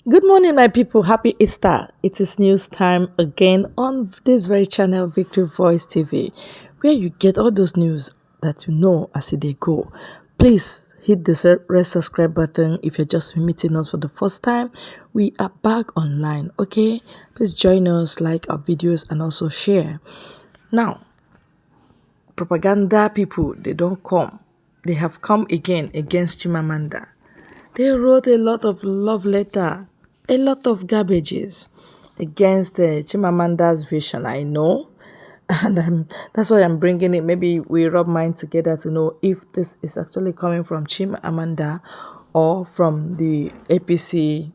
Good morning, my people. Happy Easter. It is news time again on this very channel, Victory Voice TV, where you get all those news that you know as they go. Please hit the red subscribe button if you're just meeting us for the first time. We are back online, okay? Please join us, like our videos, and also share. Now, propaganda people, they don't come. They have come again against Chimamanda. They wrote a lot of love letter, a lot of garbages against Chimamanda's vision, I know. And that's why I'm bringing it. Maybe we rub minds together to know if this is actually coming from Chimamanda or from the APC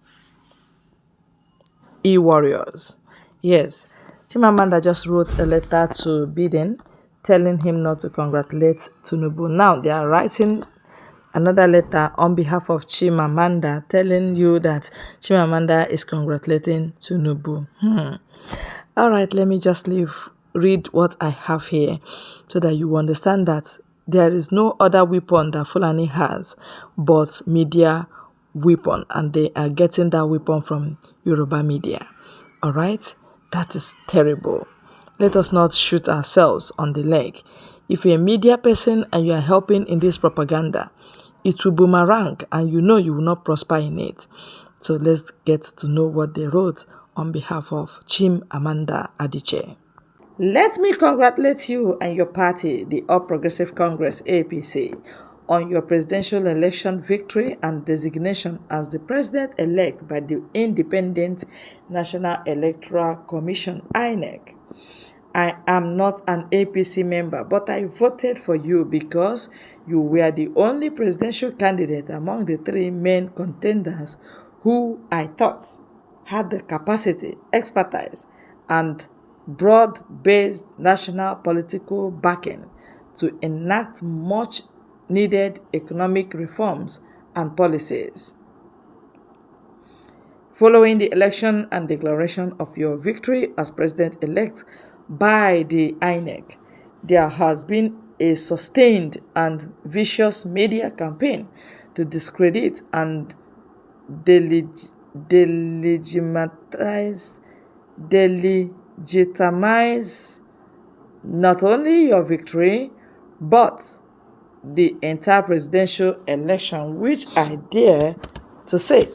e-warriors. Yes, Chimamanda just wrote a letter to Biden telling him not to congratulate Tinubu. Now they are writing another letter on behalf of Chimamanda telling you that Chimamanda is congratulating Tinubu. All right, let me just read what I have here so that you understand that there is no other weapon that Fulani has but media weapon, and they are getting that weapon from Yoruba media. All right, that is terrible. Let us not shoot ourselves on the leg. If you're a media person and you are helping in this propaganda, it will boomerang and you know you will not prosper in it. So let's get to know what they wrote on behalf of Chimamanda Adichie. Let me congratulate you and your party, the All Progressive Congress APC, on your presidential election victory and designation as the president-elect by the Independent National Electoral Commission, INEC. I am not an APC member, but I voted for you because you were the only presidential candidate among the three main contenders who I thought had the capacity, expertise, and broad-based national political backing to enact much needed economic reforms and policies. Following the election and declaration of your victory as president-elect by the INEC, there has been a sustained and vicious media campaign to discredit and delegitimize not only your victory, but the entire presidential election, which I dare to say,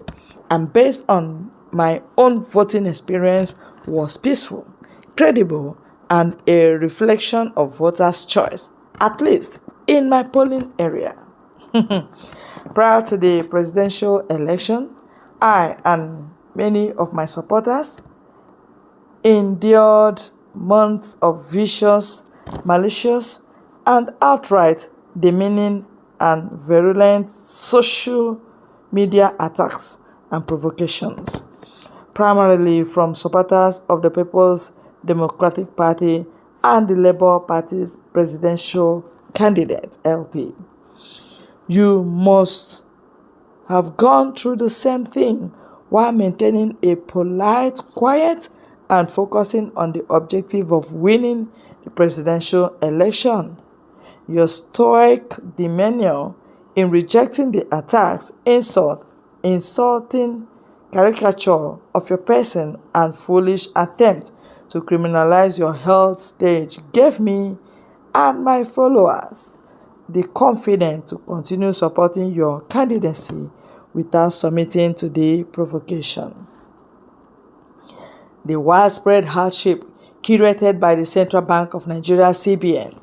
and based on my own voting experience, was peaceful, credible, and a reflection of voters' choice, at least in my polling area. Prior to the presidential election, I and many of my supporters endured months of vicious, malicious, and outright demeaning and virulent social media attacks and provocations, primarily from supporters of the People's Democratic Party and the Labour Party's presidential candidate, LP. You must have gone through the same thing while maintaining a polite, quiet, and focusing on the objective of winning the presidential election. Your stoic demeanor in rejecting the attacks, insulting caricature of your person, and foolish attempt to criminalize your health stage gave me and my followers the confidence to continue supporting your candidacy without submitting to the provocation. The widespread hardship curated by the Central Bank of Nigeria (CBN),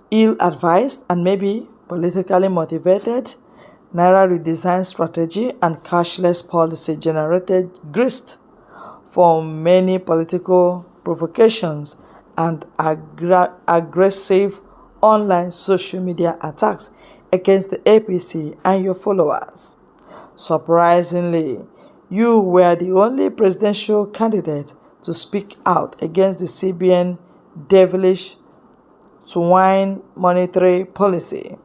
ill-advised and maybe politically motivated Naira redesign strategy and cashless policy generated grist for many political provocations and aggressive online social media attacks against the APC and your followers. Surprisingly, you were the only presidential candidate to speak out against the CBN devilish swine monetary policy,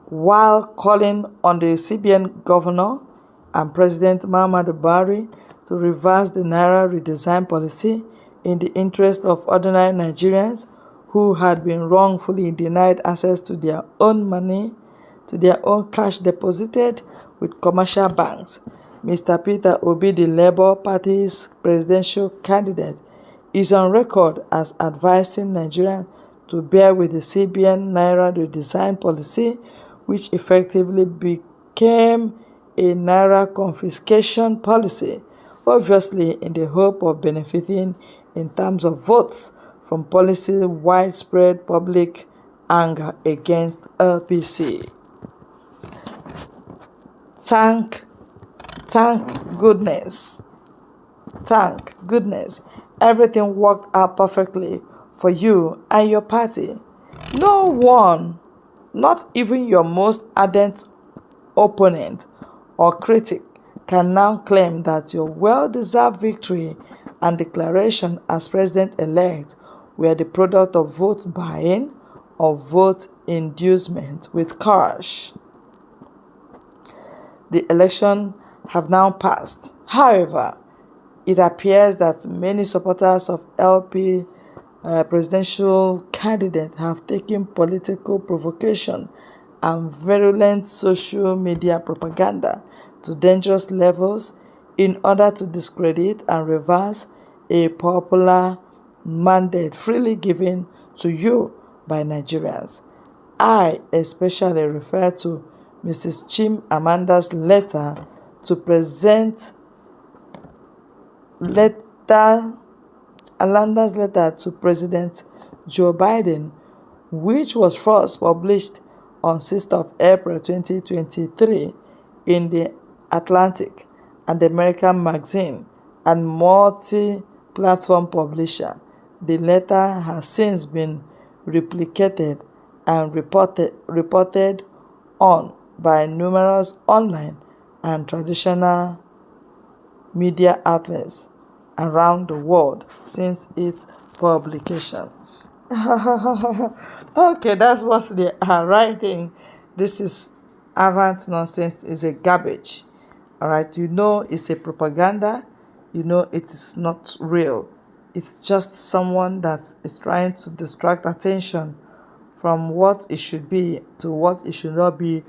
while calling on the CBN governor and President Muhammadu Buhari to reverse the Naira redesign policy in the interest of ordinary Nigerians who had been wrongfully denied access to their own money. to their own cash deposited with commercial banks. Mr. Peter Obi, the Labour Party's presidential candidate, is on record as advising Nigerians to bear with the CBN Naira redesign policy, which effectively became a Naira confiscation policy, obviously in the hope of benefiting in terms of votes from policy widespread public anger against LPC. Thank goodness. Thank goodness. Everything worked out perfectly for you and your party. No one, not even your most ardent opponent or critic, can now claim that your well-deserved victory and declaration as president-elect were the product of vote buying or vote inducement with cash. The election have now passed. However, it appears that many supporters of LP presidential candidate have taken political provocation and virulent social media propaganda to dangerous levels in order to discredit and reverse a popular mandate freely given to you by Nigerians. I especially refer to Mrs. Chimamanda's letter to President Joe Biden, which was first published on 6th of April 2023 in the Atlantic and American magazine and multi-platform publisher. The letter has since been replicated and reported on by numerous online and traditional media outlets around the world since its publication. Okay, that's what they are writing. This is arrant nonsense, is a garbage. All right, you know it's a propaganda. You know it is not real. It's just someone that is trying to distract attention from what it should be to what it should not be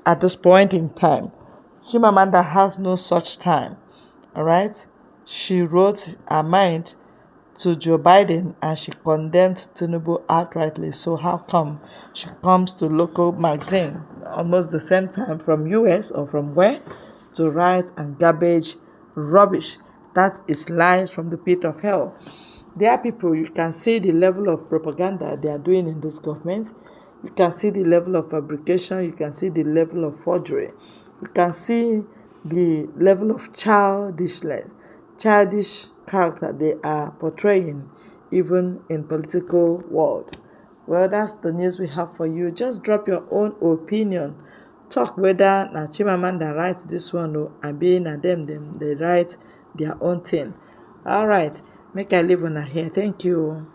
at this point in time. Chimamanda has no such time. All right, she wrote her mind to Joe Biden and she condemned Tinubu outrightly. So how come she comes to local magazine almost the same time from US or from where to write and garbage rubbish? That is lies from the pit of hell. There are people, you can see the level of propaganda they are doing in this government. You can see the level of fabrication. You can see the level of forgery. You can see the level of childish character they are portraying, even in political world. Well, that's the news we have for you. Just drop your own opinion. Talk whether na Chimamanda write this one or and being na them they write their own thing. All right, make I leave on here. Thank you.